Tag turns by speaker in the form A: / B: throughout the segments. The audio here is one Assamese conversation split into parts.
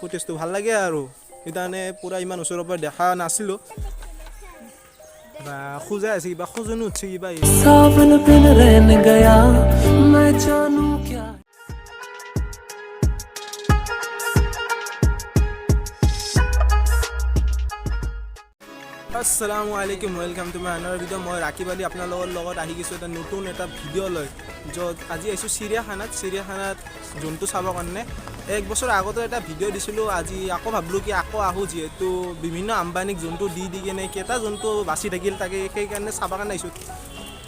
A: ফুটেজটো ভাল লাগে আৰু সেইকাৰণে পুৰা ইমান ওচৰৰ পৰা দেখা নাছিলোঁ বা খোজা আছে কিবা খোজনো উঠছে কিবা আসসালামু আলাইকুম welcome to my another video' মই ৰাকিব আলী আপোনালোকৰ লগত আহি গৈছোঁ এটা নতুন এটা ভিডিঅ' লৈ য'ত আজি আহিছোঁ চিৰিয়াখানাত জন্তু চাবৰ কাৰণে এক বছৰ আগতে এটা ভিডিঅ' দিছিলোঁ আজি আকৌ ভাবিলোঁ কি আকৌ আহোঁ যিহেতু বিভিন্ন আম্বানীক জন্তু দি কেনে কেইটা জন্তু বাচি থাকিল তাকে সেইকাৰণে চাবৰ কাৰণে আহিছোঁ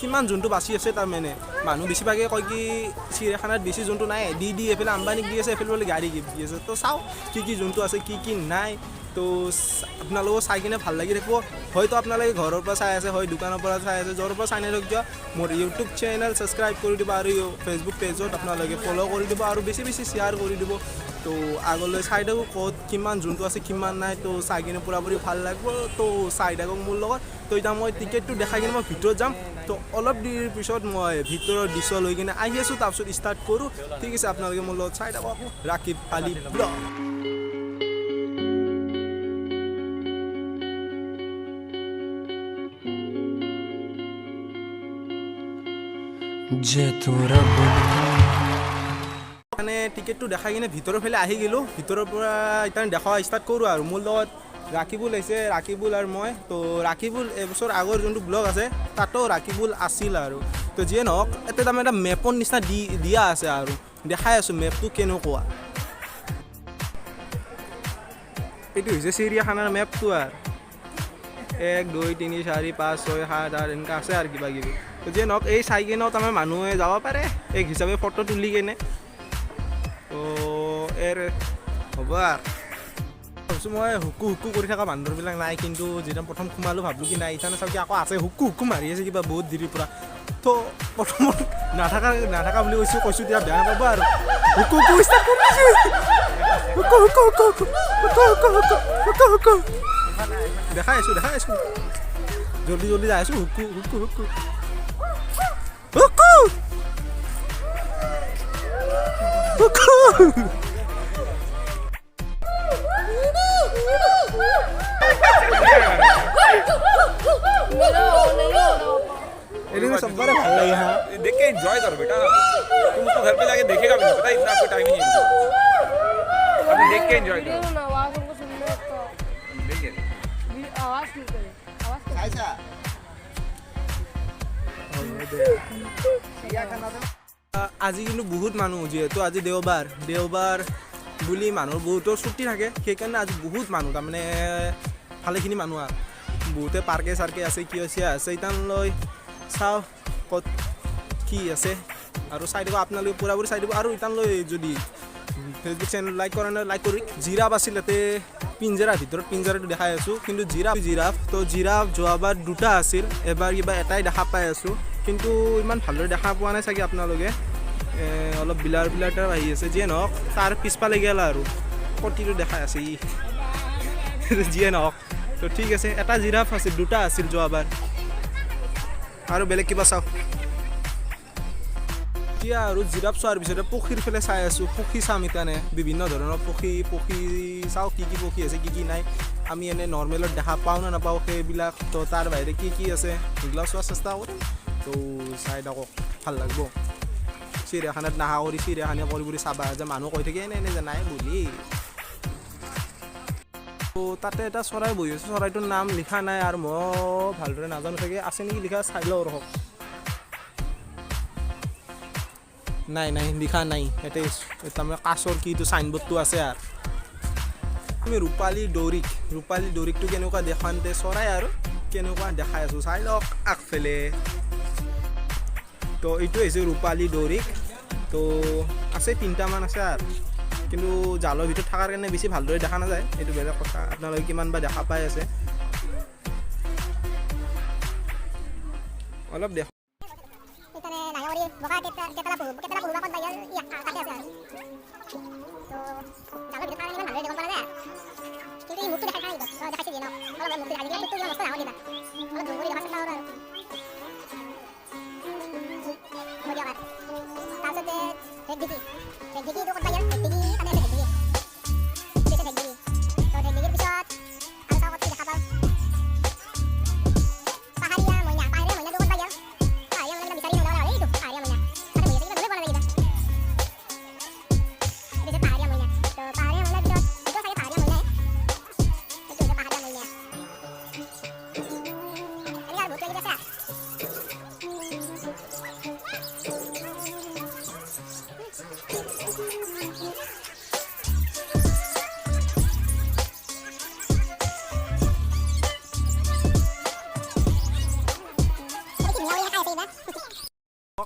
A: কিমান জন্তু বাচি আছে তাৰমানে মানুহ বেছিভাগে কয় কি চিৰিয়াখানাত বেছি জন্তু নাই দি এইফালে আম্বানীক দি আছে এইফালে বোলে গাড়ী দি আছে তো চাওঁ কি জন্তু আছে কি নাই তো আপোনালোকক চাই কিনে ভাল লাগি থাকিব হয়তো আপোনালোকে ঘৰৰ পৰা চাই আছে হয় দোকানৰ পৰা চাই আছে য'ৰ পৰা চাই নাথাকক কিয় মোৰ ইউটিউব চেনেল ছাবস্ক্ৰাইব কৰি দিব আৰু ফেচবুক পেজত আপোনালোকে ফ'ল' কৰি দিব আৰু বেছি শ্বেয়াৰ কৰি দিব তো আগলৈ চাই থাকোঁ ক'ত কিমান জন্তু আছে কিমান নাই তো চাই কিনে পূৰাপূৰি ভাল লাগিব তো চাই থাকক মোৰ লগত তো এতিয়া মই টিকেটটো দেখাই কিনে মই ভিতৰত যাম তো অলপ দেৰিৰ পিছত মই ভিতৰৰ দৃশ্য লৈ কিনে আহি আছোঁ তাৰপিছত ষ্টাৰ্ট কৰোঁ ঠিক আছে আপোনালোকে মোৰ লগত চাই থাকক ৰাকিব আলী ব্লগ মানে টিকেটটো দেখাই কিনে ভিতৰৰ ফালে আহি গ'লোঁ ভিতৰৰ পৰা এতিয়া দেখা ষ্টাৰ্ট কৰোঁ আৰু মোৰ লগত ৰাকিবুল আহিছে ৰাকিবুল আৰু মই তো ৰাকিবুল এবছৰ আগৰ যোনটো ব্লগ আছে তাতো ৰাকিবুল আছিল আৰু তো যিয়ে নহওক এতিয়া তাৰমানে এটা মেপৰ নিচিনা দিয়া আছে আৰু দেখাই আছোঁ মেপটো কেনেকুৱা এইটো হৈছে চিৰিয়াখানাৰ মেপটো আৰু 1 2 3 4 5 6 7 8 এনেকুৱা আছে আৰু কিবা কিবি তো যিয়ে নহওক এই চাই কিনেও তাৰমানে মানুহে যাব পাৰে এক হিচাপে ফটো তুলি কেনে তো হ'ব আৰু ভাবিছোঁ মই হুকু কৰি থকা মানুহবিলাক নাই কিন্তু যেতিয়া প্ৰথম সোমালোঁ ভাবিলোঁ কি নাই ইথানে চাওঁ কি আকৌ আছে হুকু মাৰি আছে কিবা বহুত দেৰিৰ পৰা তো প্ৰথমত নাথাকা বুলি কৈছোঁ তেতিয়া বেয়া নাপাব আৰু হুকু ষ্টাৰ্ট কৰিছোঁ হুকু দেখাই আছোঁ জলদি যাই আছোঁ হুকু सब बड़े ভাল লাগে हाँ
B: देख के एंजॉय करो बेटा तुम उसको घर पे जाके देखेगा भी नहीं पता इतना आपको टाइम ही नहीं है अभी देख के एंजॉय करो
C: आवाज हमको सुनने तो
B: देखिए
C: आवाज नहीं करे आवाज
A: ऐसा আজি কিন্তু বহুত মানুহ যিহেতু আজি দেওবাৰ বুলি মানুহৰ বহুতৰ ছুটি থাকে সেইকাৰণে আজি বহুত মানুহ তাৰমানে ভালেখিনি মানুহ আৰু বহুতে পাৰ্কে চাৰ্কে আছে কি আছে ইতানলৈ চাওঁ ক'ত কি আছে আৰু চাই দিব আপোনালোকে পূৰাপূৰি চাই দিব আৰু ইতানলৈ যদি ফেচবুক চেনেল লাইক কৰা নাই লাইক কৰি জিৰাফ আছিল তাতে ভিতৰত পিঞ্জাৰাটো দেখাই আছোঁ কিন্তু জিৰাফ তো জিৰাফ যোৱাবাৰ দুটা আছিল এবাৰ কিবা এটাই দেখা পাই আছোঁ কিন্তু ইমান ভালদৰে দেখা পোৱা নাই চাগে আপোনালোকে অলপ বিলাৰ টাইপ আহি আছে যিয়ে নহওক তাৰ পিছফালে গ'ল আৰু প্ৰতিটো দেখাই আছে যিয়ে নহওক তো ঠিক আছে এটা জিৰাফ আছিল দুটা আছিল যোৱাবাৰ আৰু বেলেগ কিবা চাওক এতিয়া আৰু জিৰাফ চোৱাৰ পিছতে পক্ষীৰ ফালে চাই আছোঁ পক্ষী চাম ইতানে বিভিন্ন ধৰণৰ পক্ষী চাওঁ কি পক্ষী আছে কি নাই আমি এনে নৰ্মেলত দেখা পাওঁ নে নাপাওঁ সেইবিলাক তো তাৰ বাহিৰে কি আছে সেইবিলাক চোৱাৰ চেষ্টা কৰিম তো চাই থাকক ভাল লাগিব চিৰিয়াখানাত নাহা কৰি চিৰিয়াখানা কৰি চাবা যে মানুহ কৈ থাকে এনে যে নাই বুলি তো তাতে এটা চৰাই বহি আছে চৰাইটোৰ নাম লিখা নাই আৰু মই ভালদৰে নাজানো চাগে আছে নেকি লিখা চাই লওঁ ৰহক নাই লিখা নাই ইয়াতে তাৰমানে কাছৰ কিটো চাইনবোৰ্ডটো আছে আৰু আমি ৰূপালী দৌৰিকটো কেনেকুৱা দেখাওঁতে চৰাই আৰু কেনেকুৱা দেখাই আছোঁ চাই লওক আগফালে তো এইটো হৈছে ৰূপালী দৌৰিক তো আছে 3টামান আছে আৰু কিন্তু জালৰ ভিতৰত থকাৰ কাৰণে বেছি ভালদৰে দেখা নাযায় এইটো বেলেগ কথা আপোনালোকে কিমান বা দেখা পাই আছে অলপ দেখ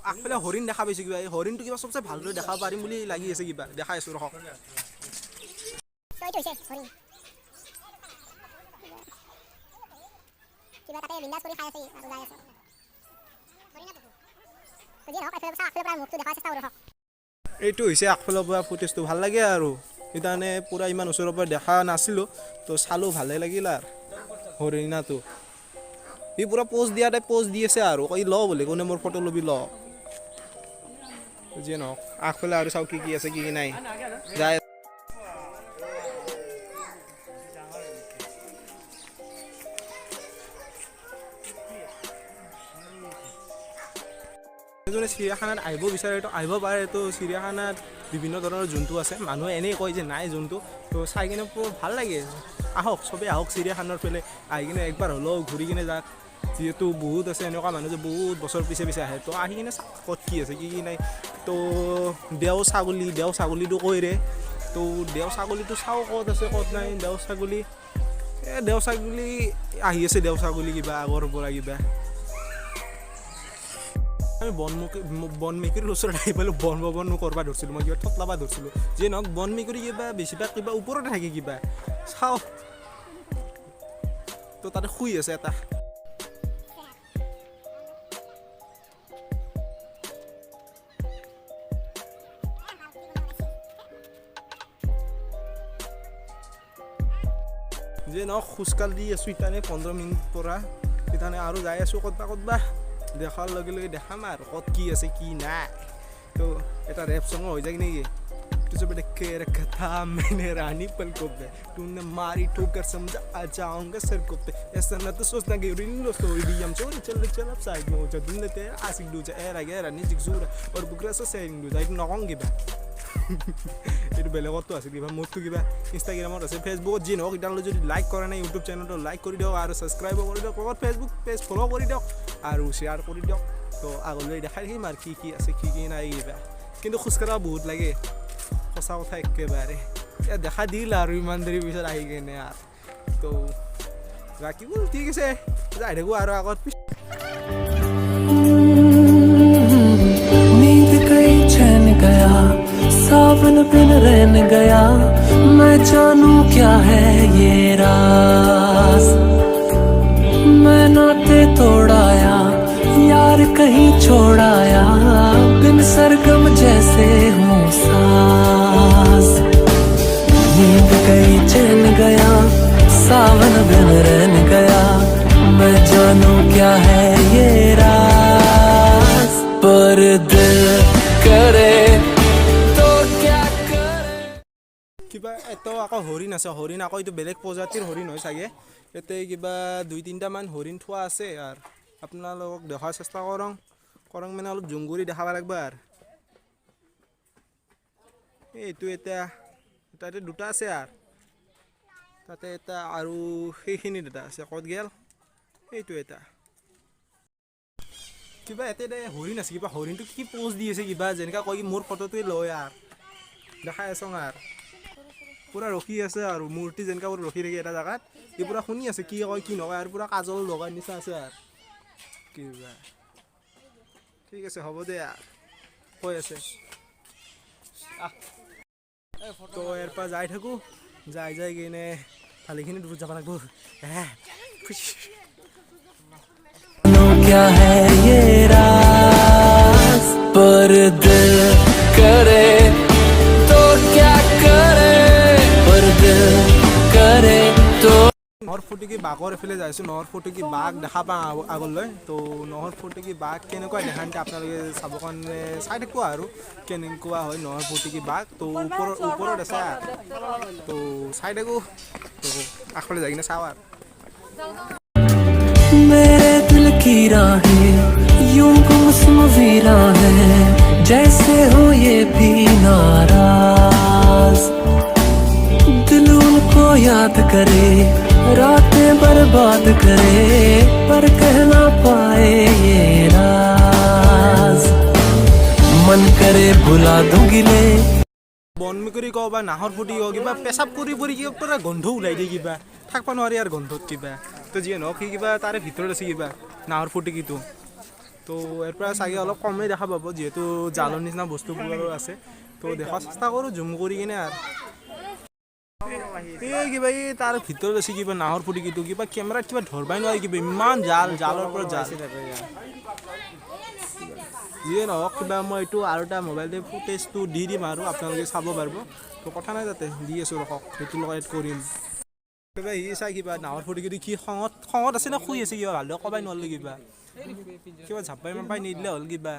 A: আগফালে হৰিণ দেখা পাইছোঁ কিবা এই হৰিণটো কিবা চবচে ভালদৰে দেখাব পাৰিম বুলি লাগি আছে কিবা দেখাই আছোঁ ৰখক
D: কিবা তাতে বিন্দাছ কৰি খাই আছে আৰু যাই আছে তো যি নহওক আগফালৰ পৰা মুখটো দেখাৰ চেষ্টা কৰোঁ
A: এইটো হৈছে আগফালৰ পৰা ফুটেজটো ভাল লাগে আৰু সেইকাৰণে পূৰা ইমান ওচৰৰ পৰা দেখা নাছিলোঁ তো চালোঁ ভালেই লাগিল আৰু হৰিণাটো সি পূৰা প'জ দিয়া টাইপ প'জ দি আছে আৰু কৈ ল বোলে কোনে মোৰ ফটো ল'বি ল যিয়ে নহওক আগফালে আৰু চাওঁ কি কি আছে কি কি নাই যায় যোনে চিৰিয়াখানাত আহিব বিচাৰে তো আহিব পাৰে তো চিৰিয়াখানাত বিভিন্ন ধৰণৰ জন্তু আছে মানুহে এনেই কয় যে নাই জন্তু তো চাই কিনে ভাল লাগে আহক চবেই আহক চিৰিয়াখানাৰ ফালে আহি কিনে একবাৰ হ'লেও ঘূৰি কিনে যাওক যিহেতু বহুত আছে এনেকুৱা মানুহ যে বহুত বছৰ পিছে পিছে আহে তো আহি কিনে চাওক ক'ত কি আছে কি কি নাই তো দেও ছাগলীটো কৈৰে তো দেও ছাগলীটো চাওঁ ক'ত আছে ক'ত নাই দেও ছাগলী আহি আছে দেও ছাগলী কিবা আগৰ পৰা কিবা আমি বন মেকুৰীৰ ওচৰত আহি পালোঁ বন কৰিব ধৰিছিলোঁ মই কিবা থপলাব ধৰিছিলোঁ যিয়ে নহওক বন মেকুৰী কিবা বেছিভাগ কিবা ওপৰতে থাকে কিবা চাওঁ তো তাতে শুই আছে এটা যিয়ে নহওক খোজকাঢ় দি আছোঁ ইতানে 15 মিনিট পৰা ইতানে আৰু যাই আছোঁ ক'তবা দেখাৰ লগে লগে দেখাম আৰু ক'ত কি আছে কি নাই তো এটা ৰেপ চঙো হৈ যায় নেকি तुझे बड़े के रखा था मैंने रानी पलकों पे तूने मारी ठोकर समझा आ जाऊंगा सड़कों पे ऐसा ना तो सोचना कि रिंगो सोई हम चोरी चल अब साइड में हो जा दुनिया ते आसिक दूजा era gera ni जिगजूरा और बुकरा से सेरिंग दूजा एक नॉन्गी बा এইটো বেলেগতো আছে কিবা মোৰতো কিবা ইনষ্টাগ্ৰামত আছে ফেচবুকত যি নহওক এতিয়ালৈ যদি লাইক কৰা নাই ইউটিউব চেনেলটো লাইক কৰি দিয়ক আৰু ছাবস্ক্ৰাইব কৰি দিয়ক লগত ফেচবুক পেজ ফ'ল' কৰি দিয়ক আৰু শ্বেয়াৰ কৰি দিয়ক তো আগলৈ দেখাই থাকিম আৰু কি আছে কি নাই কিবা কিন্তু খোজকাঢ়া বহুত লাগে সঁচা কথা একেবাৰে এতিয়া দেখা দিল আৰু ইমান দেৰি পিছত আহি কিনে আৰু তো বাকী বোলো ঠিক আছে যাই থাকোঁ আৰু আগত
E: सावन बिन रहन गया मैं जानूं क्या है ये राज मैं नाते तोड़ाया यार कहीं छोड़ाया बिन सरगम जैसे हूँ सास नींद गई चैन गया सावन बिन रहन गया मैं जानूं क्या है ये राज पर दिल करे
A: কিবা এটো আকৌ হৰিণ আছে হৰিণ আকৌ এইটো বেলেগ প্ৰজাতিৰ হৰিণ হয় চাগে ইয়াতে কিবা 2-3টামান হৰিণ থোৱা আছে আৰু আপোনালোকক দেখাৰ চেষ্টা কৰং মানে অলপ জুম কৰি দেখাব লাগিব আৰু এইটো এটা তাতে দুটা আছে আৰু তাতে এটা আৰু সেইখিনিত এটা আছে ক'ত গেল এইটো এটা কিবা ইয়াতে হৰিণ আছে কিবা হৰিণটো কি প'জ দি আছে কিবা যেনেকৈ কয় কি মোৰ ফটোটোৱে লয় আৰু দেখাই আছোঁ আৰু পুৰা ৰখি আছে আৰু মূৰ্তি যেনেকৈ পুৰা ৰখি থাকে এটা জেগাত ই পুৰা শুনি আছে কি কয় কি নকয় আৰু পুৰা কাজল লগাই নিচিনা আছে আৰু কিবা ঠিক আছে হ'ব দে আৰু কৈ আছে তো ইয়াৰ পৰা যাই থাকোঁ যাই কিনে ভালেখিনি দূৰত যাব লাগিব
E: क्या है ये राज पर दिल करे तो क्या करे पर दिल करे तो
A: और ফুটুকী বাঘৰ এফালে যাই আছোঁ নহৰ ফুটুকী বাঘ দেখা পাওঁ আগলৈ তো নহৰ ফুটুকী বাঘ কেনেকুৱা দেখা আপোনালোকে চাব কাৰণে চাই থাকিব আৰু কেনেকুৱা হয় নহৰ ফুটুকী বাঘ তো ওপৰত আছে তো চাই থাকোঁ তো আগফালে যাই কিনে চাওঁ আৰু
E: मेरे दिल की राहें यूं गुमसुम वीरा है जैसे हो ये भी नाराज दिल उनको याद करे रातें बर्बाद करे पर कह ना पाए ये राज मन करे भुला दूं गिले
A: বনমেকুৰী কওঁ বা নাহৰ ফুটি কওঁ কিবা পেচাব কৰি পৰি কিবা পুৰা গোন্ধ ওলাই দিয়ে কিবা থাকিব নোৱাৰি আৰু গোন্ধত কিবা তো যিয়ে নহওক সি কিবা তাৰে ভিতৰত আছে কিবা নাহৰ ফুটুকীটো তো ইয়াৰ পৰা চাগে অলপ কমেই দেখা পাব যিহেতু জালৰ নিচিনা বস্তুবোৰো আছে তো দেখাৰ চেষ্টা কৰোঁ জুম কৰি কিনে আৰু এই কিবা এই তাৰ ভিতৰত আছে কিবা নাহৰ ফুটুকীটো কিবা কেমেৰাত কিবা ধৰবাই নোৱাৰি কিবা ইমান জালৰ পৰা জাল যিয়ে নহওক কিবা মই এইটো আৰু এটা মোবাইলতে ফুটেজটো দি দিম আৰু আপোনালোকে চাব পাৰিব তো কথা নাই তাতে দি আছোঁ ৰখক সেইটো লগত এড কৰিম কিবা সি চাই কিবা নাহৰ ফুটুকীটো কি খঙত আছে নে শুই আছে কিবা ভালদৰে ক'বাই নোৱাৰিলে কিবা ঝাপাই মাপাই নিদিলে হ'ল কিবা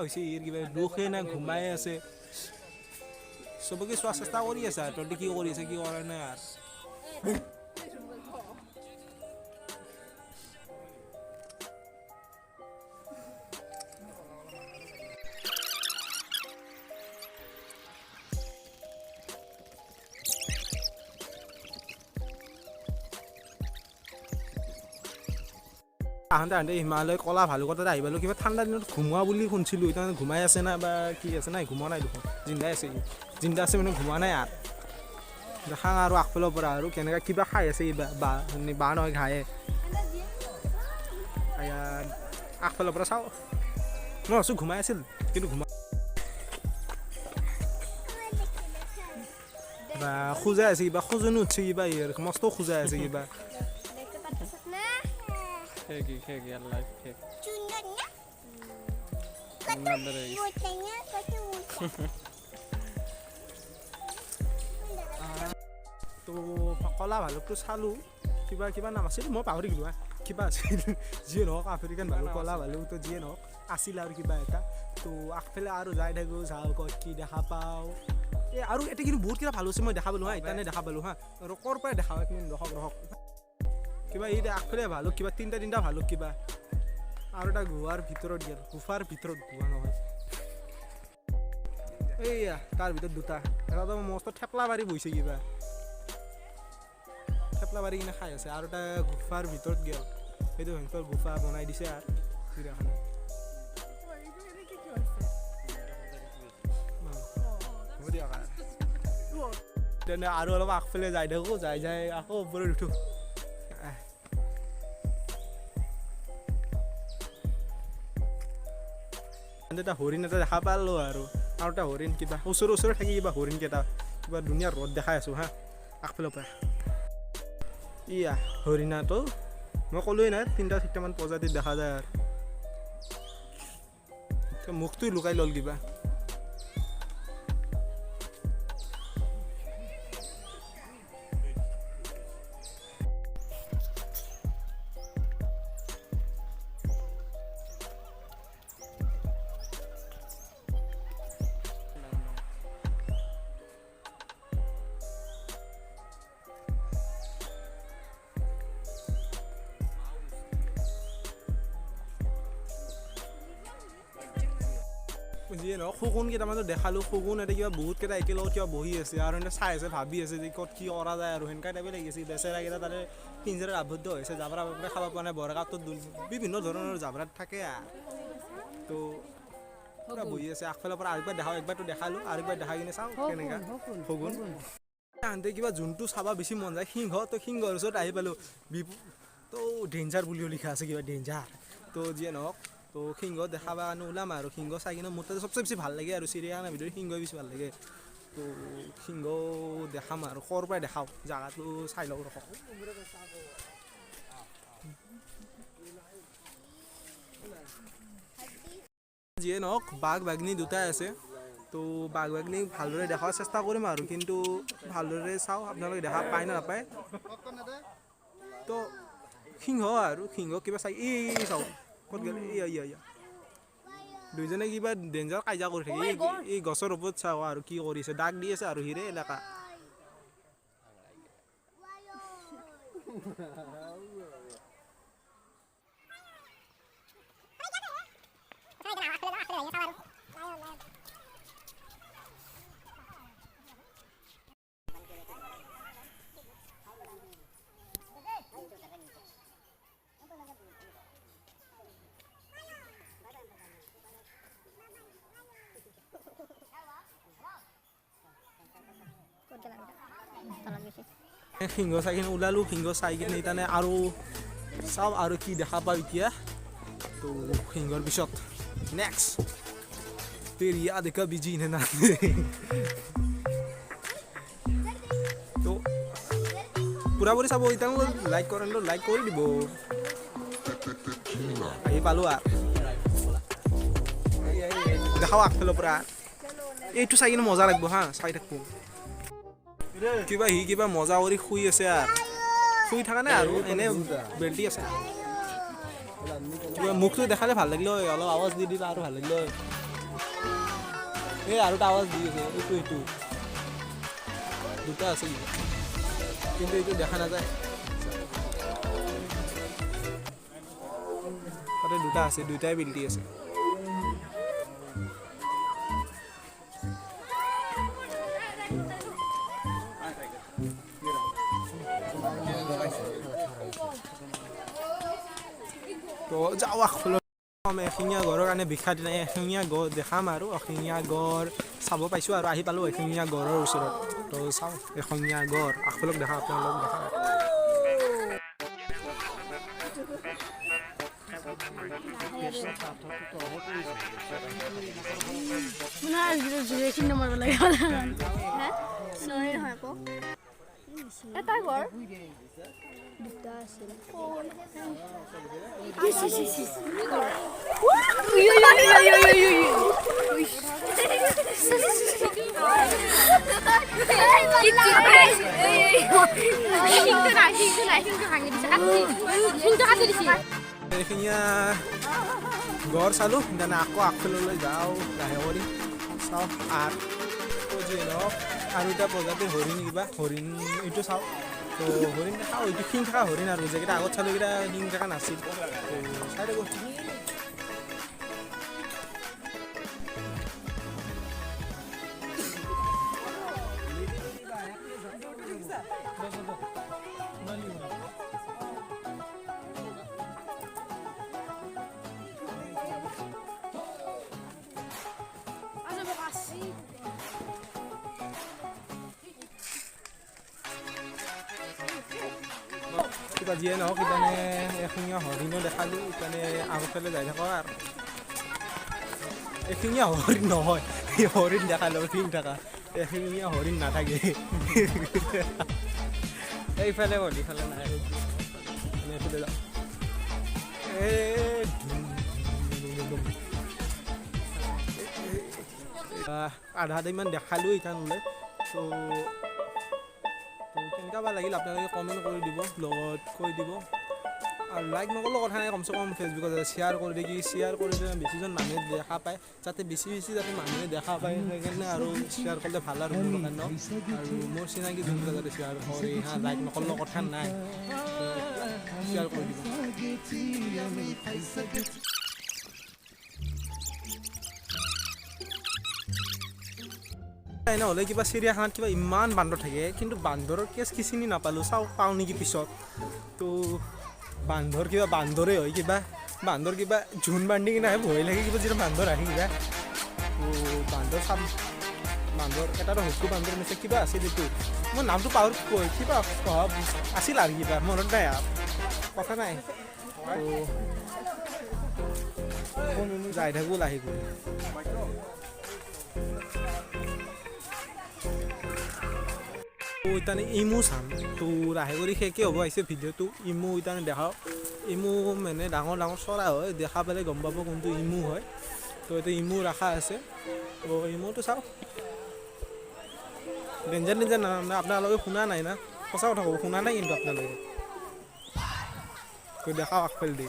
A: হৈছে ইয়াৰ কিবা দুখে নাই ঘুমাই আছে চবকে চোৱাৰ চেষ্টা কৰি আছে আৰু তহঁতে কি কৰি আছে কি কৰা নাই আৰু আহোঁতে হিমালয় কলা ভালুকৰ তাতে আহি পালোঁ কিবা ঠাণ্ডা দিনত ঘুমোৱা বুলি শুনিছিলোঁ এতিয়া ঘুমাই আছে না বা কি আছে নাই ঘুমোৱা নাই দেখোন জিন্দা আছে মানে ঘুমোৱা নাই আৰু দেখা আৰু আগফালৰ পৰা আৰু কেনেকৈ কিবা খাই আছে কিবা বা নহয় ঘায়ে আগফালৰ পৰা চাওঁ মই ভাবছোঁ ঘুমাই আছিল কিন্তু বা খোজাই আছে কিবা খোজনি উঠছে কিবা মস্ত খোজাই আছে কিবা
B: Kegi Allah keg.
A: তো কলা ভালুকটো চালোঁ কিবা নাম আছিল মই পাহৰি গ'লোঁ কিবা আছিল যিয়ে নহওক আফ্ৰিকান ভালুক কলা ভালুক তো যিয়ে নহওক আছিল আৰু কিবা এটা তো আগফালে আৰু যাই থাকোঁ চাওঁ ক'ত কি দেখা পাওঁ এই আৰু এটা কিন্তু বহুত কিবা ভাল হৈছে মই দেখা পালোঁ এতিয়া দেখা পালোঁ আৰু ক'ৰ পৰাই দেখা এক মিনিট ৰখক কিবা এই আগফালে ভালুক কিবা তিনিটা ভালুক কিবা আৰু এটা গুহাৰ ভিতৰত গ'ল গুফাৰ ভিতৰত গুহা নহয় এইয়া তাৰ ভিতৰত দুটা এটা মস্ত থেপলা মাৰি বহিছে কিবা থেপলা মাৰি কিনে খাই আছে আৰু এটা গুফাৰ ভিতৰত গ'ল সেইটো সিহঁতৰ গুফা বনাই দিছে আৰু চিৰিয়াখানা হ'ব দিয়ক তেনে আৰু অলপ আগফালে যাই থাকোঁ যাই আকৌ ওপৰত উঠোঁ এটা হৰিণ এটা দেখা পালোঁ আৰু এটা হৰিণ কিবা ওচৰে থাকি কিবা হৰিণকেইটা কিবা ধুনীয়া ৰ'দ দেখাই আছোঁ আগফালৰ পৰা ইয়া হৰিণাটো মই ক'লোৱেই নাই 3-4মান প্ৰজাতিত দেখা যায় আৰু মুখটো লুকাই ল'ল কিবা যিয়ে নহওক শগুন কেইটামানো দেখালোঁ শগুন এটা কিবা বহুতকেইটা একেলগত কিবা বহি আছে আৰু এনেকৈ চাই আছে ভাবি আছে যে ক'ত কি কৰা যায় আৰু সেনেকুৱা টাইপে লাগিছে বেচেৰাকেইটা তাতে পিঞ্জৰাত আবদ্ধ হৈছে জাবৰা খাব পোৱা নাই বৰগাঁৱত বিভিন্ন ধৰণৰ জাবৰাত থাকে তো পুৰা বহি আছে আগফালৰ পৰা আৰু একবাৰটো দেখালোঁ আৰু একবাৰ দেখাই কিনে চাওঁ কেনেকুৱা শগুন তাহাঁতে কিবা যোনটো চাব বেছি মন যায় সিংহৰ ওচৰত আহি পালোঁ তো ডেঞ্জাৰ বুলিও লিখা আছে কিবা ডেঞ্জাৰ তো যিয়ে নহওক তো সিংহ দেখাব কাৰণে ওলাম আৰু সিংহ চাই কিনে মোৰ তাতে চবচে বেছি ভাল লাগে আৰু চিৰিয়াখানাৰ ভিতৰত সিংহ বেছি ভাল লাগে তো সিংহ দেখাম আৰু ক'ৰ পৰাই দেখাওঁ জাগাটো চাই লওঁ ৰখক যিয়ে নহওক বাঘ বাঘিনী দুটাই আছে তো বাঘ বাঘনি ভালদৰে দেখাৰ চেষ্টা কৰিম আৰু কিন্তু ভালদৰে চাওঁ আপোনালোকে দেখা পায় না নাপায় তো সিংহ আৰু সিংহ কিবা চাই চাওঁ ক'ত গ'ল ইয়া দুইজনে কিবা ডেঞ্জাৰ কাজিয়া কৰি থাকে এই গছৰ ওপৰত চাওঁ আৰু কি কৰিছে দাগ দি আছে আৰু হিৰে এলেকা সিংহ চাই কিনে ওলালোঁ সিংহ চাই কিনে ইতানে আৰু চাওঁ আৰু কি দেখা পাওঁ এতিয়া তো সিংহৰ পিছত নেক্সট तेरी याद कभी जीने ना তো পুৰাপুৰি চাব ইতান লাইক কৰেন লাইক কৰি দিব আহি পালোঁ আৰু দেখাওঁ আগফালৰ পৰা এইটো চাই কিনে মজা লাগিব হা চাই থাকোঁ কিবা সি কিবা মজা কৰি শুই আছে আৰু শুই থকা নাই আৰু এনে বেল্টি আছে কিবা মুখটো দেখালে ভাল লাগিল অলপ আৱাজ দি দিলে আৰু ভাল লাগিল এই আৰু এটা আৱাজ দি আছে এইটো দুটা আছে কিন্তু এইটো দেখা নাযায় তাতে দুটা আছে দুটাই বেল্টি আছে তো যাওঁ আগফালে এশিঙীয়া গড়ৰ কাৰণে বিখ্যাত এশিঙীয়া গড় দেখাম আৰু এশিঙীয়া গড় চাব পাইছোঁ আৰু আহি পালোঁ এশিঙীয়া গড়ৰ ওচৰত তো চাওঁ এশিঙীয়া গড় আগফালক দেখা আপোনালোক দেখা এশিঙীয়া গড় চালোঁ মানে আকৌ আগফাললৈ যাওঁ লাহে কৰি চাওঁ আৰু যিয়ে নহওক আৰু এটা প্ৰজাতিৰ হৰিণ কিবা হৰিণ এইটো চাওঁ তো হৰিণ দেখাওঁ এইটো শিং থকা হৰিণ আৰু যেকেইটা আগত চালোঁ এইকেইটা শিং থকা নাছিল চাই থাকোঁ কিবা যিয়ে নহওক ইতানে এশিঙীয়া হৰিণো দেখালোঁ ইতানে আগফালে যাই থাকোঁ আৰু এশিঙীয়া হৰিণ নহয় হৰিণ দেখালোঁ শিং থকা এশিঙীয়া হৰিণ নাথাকে এইফালে হ'ল ইফালে নাই এইফালে যাওঁ আধা আধাইমান দেখালোঁ ইতানলৈ তো কেনেকুৱা বা লাগিল আপোনালোকে কমেণ্ট কৰি দিব লগত কৈ দিব আৰু লাইক নকৰিলেও কথা নাই কমচে কম ফেচবুকত শ্বেয়াৰ কৰি দিয়ে শ্বেয়াৰ কৰিলে বেছিজন মানুহে দেখা পায় যাতে বেছি যাতে মানুহে দেখা পায় সেইকাৰণে আৰু শ্বেয়াৰ কৰিলে ভাল আৰু মোৰ কাৰণে আৰু মোৰ চিনাকি যোনবিলাক যাতে শ্বেয়াৰ কৰে লাইক নকৰিলেও কথা নাই শ্বেয়াৰ কৰি দিব নহ'লে কিবা চিৰিয়াখানাত কিবা ইমান বান্দৰ থাকে কিন্তু বান্দৰৰ কেছ কি চিনি নাপালোঁ চাওঁ পাওঁ নেকি পিছত তো বান্দৰ কিবা বান্দৰে হয় কিবা বান্দৰ কিবা জোন বান্ধি কিনে আহে ভয় লাগে কিবা যেতিয়া বান্দৰ আহে কিবা তো বান্দৰ চাম বান্দৰ এটাতো হকু বান্দৰ নিচে কিবা আছিল এইটো মই নামটো পাহৰি কৈ কিবা আছিল আৰু কিবা মনত নাই আৰু কথা নাই তো যাই থাকোঁ লাহে কৰি ইতানে ইমু চাম তো লাহে কৰি শেষে হ'ব আহিছে ভিডিঅ'টো ইমু ইতানে দেখাওঁ ইমু মানে ডাঙৰ ডাঙৰ চৰাই হয় দেখা পালে গম পাব কোনটো ইমু হয় তো ইয়াতে ইমু ৰাখা আছে। তো ইমুটো চাওক, ডেঞ্জাৰ ডেঞ্জাৰ নাম আপোনালোকে শুনা নাই না, সঁচা কথা ক'ব শুনা নাই কিন্তু আপোনালোকে। তো দেখাওক আগফালে দি,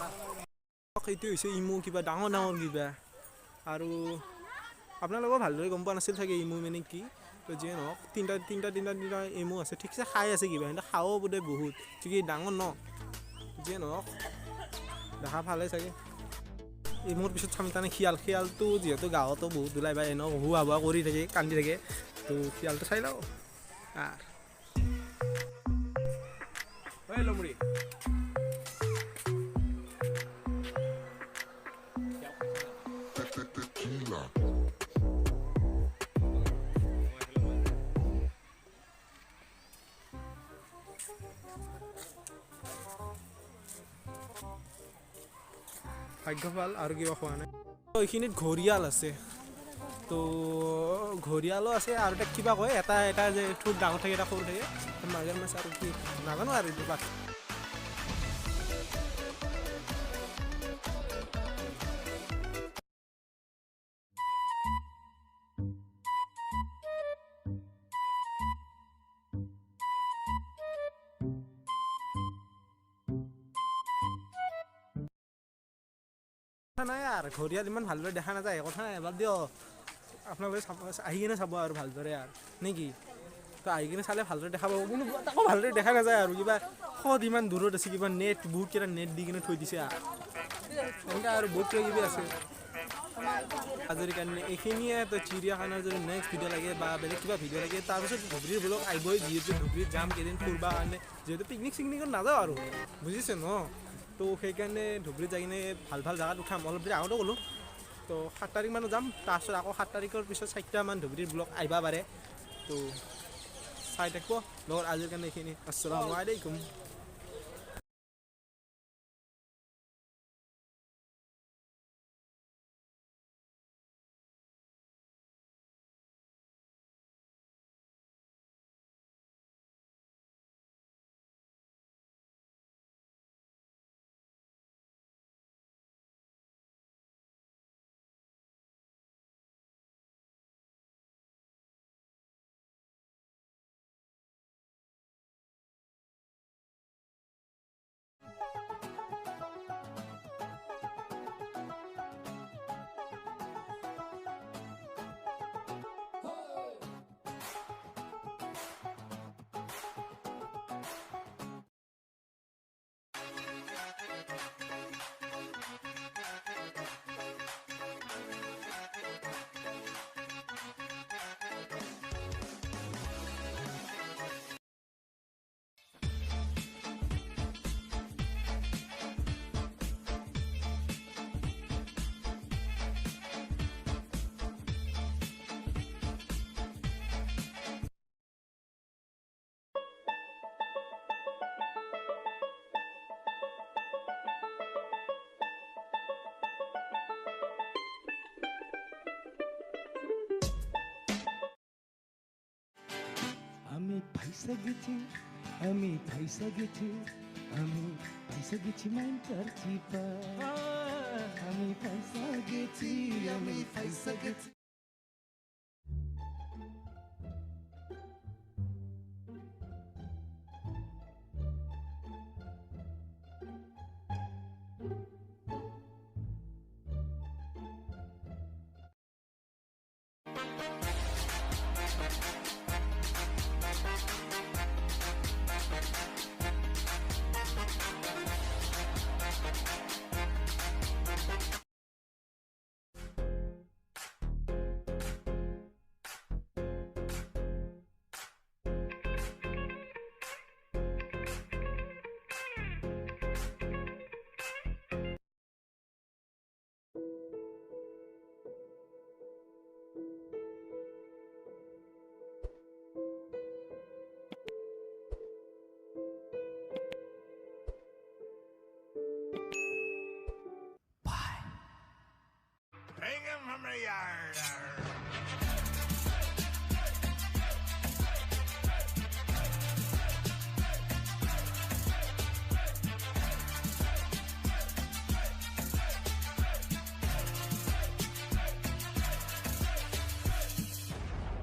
A: এইটো হৈছে ইমু, কিবা ডাঙৰ ডাঙৰ কিবা। আৰু আপোনালোকেও ভালদৰে গম পোৱা নাছিল চাগে ইমু মানে কি। তো যিয়ে নহওক তিনিটা ইমু আছে, ঠিকছে খাই আছে কিবা, সিহঁতে খাওঁ বোধে বহুত, কি ডাঙৰ ন। যিয়ে নহওক দেখা ভালে চাগে। ইমুৰ পিছত চাম তাৰমানে শিয়ালটো যিহেতু গাঁৱতো বহুত ওলাই বা এনেও হুৱা হুৱা কৰি থাকে, কান্দি থাকে। তো শিয়ালটো চাই লওঁ
B: লমৰি
A: ভাগ্য ভাল আৰু কিবা খোৱা নাই। এইখিনিত ঘৰিয়াল আছে, তো ঘৰিয়ালো আছে আৰু এটা কিবা কয়, এটা যে ঠোঁট ডাঙৰ থাকে, এটা সৰু থাকে, মাগুৰ মাছ আৰু কি নাজানো আৰু এইটো বাট। নাই আৰু ঘৰিয়াল ইমান ভালদৰে দেখা নাযায়, কথা নাই, এবাৰ দিয়ক আপোনালোকে আহি কিনে চাব আৰু ভালদৰে আৰু নে কি। তো আহি কিনে চালে ভালদৰে দেখা পাব, কিন্তু তাকো ভালদৰে দেখা নাযায় আৰু কিবা সদ ইমান দূৰত আছে, কিবা নেট বহুত কেইটা নেট দি কিনে থৈ দিছে আৰু এনেকৈ আৰু বহুত কিবা কিবি আছে। আজিৰ কাৰণে এইখিনিয়ে। তো চিৰিয়াখানাৰ যদি নেক্সট ভিডিঅ' লাগে বা বেলেগ কিবা ভিডিঅ' লাগে, তাৰপিছত ধুবুৰীৰ ব্লগ আহিবই, যিহেতু ধুবুৰীত যাম কেইদিন ফুৰিবৰ কাৰণে, যিহেতু পিকনিক চিকনিকত নাযাওঁ আৰু বুজিছে ন। তো সেইকাৰণে ধুবুৰীত যাই কিনে ভাল ভাল জেগাত উঠাম, অলপ দেৰি আগতে ক'লোঁ। তো 7 তাৰিখ মানত যাম, তাৰপিছত আকৌ 7 তাৰিখৰ পিছত 4টামান ধুবুৰীৰ ব্লগ আহিব পাৰে। তো চাই থাকিব লগৰ। আজিৰ কাৰণে এইখিনি, আসসালামু আলাইকুম।
F: আমি ফাইসা গেছি, আমি ফাইসা গেছি, আমি ফাইসা গেছি মাইন্টার চিপা, আমি ফাইসা গেছি, আমি ফাইসা গেছি।
G: Bring him from the yard.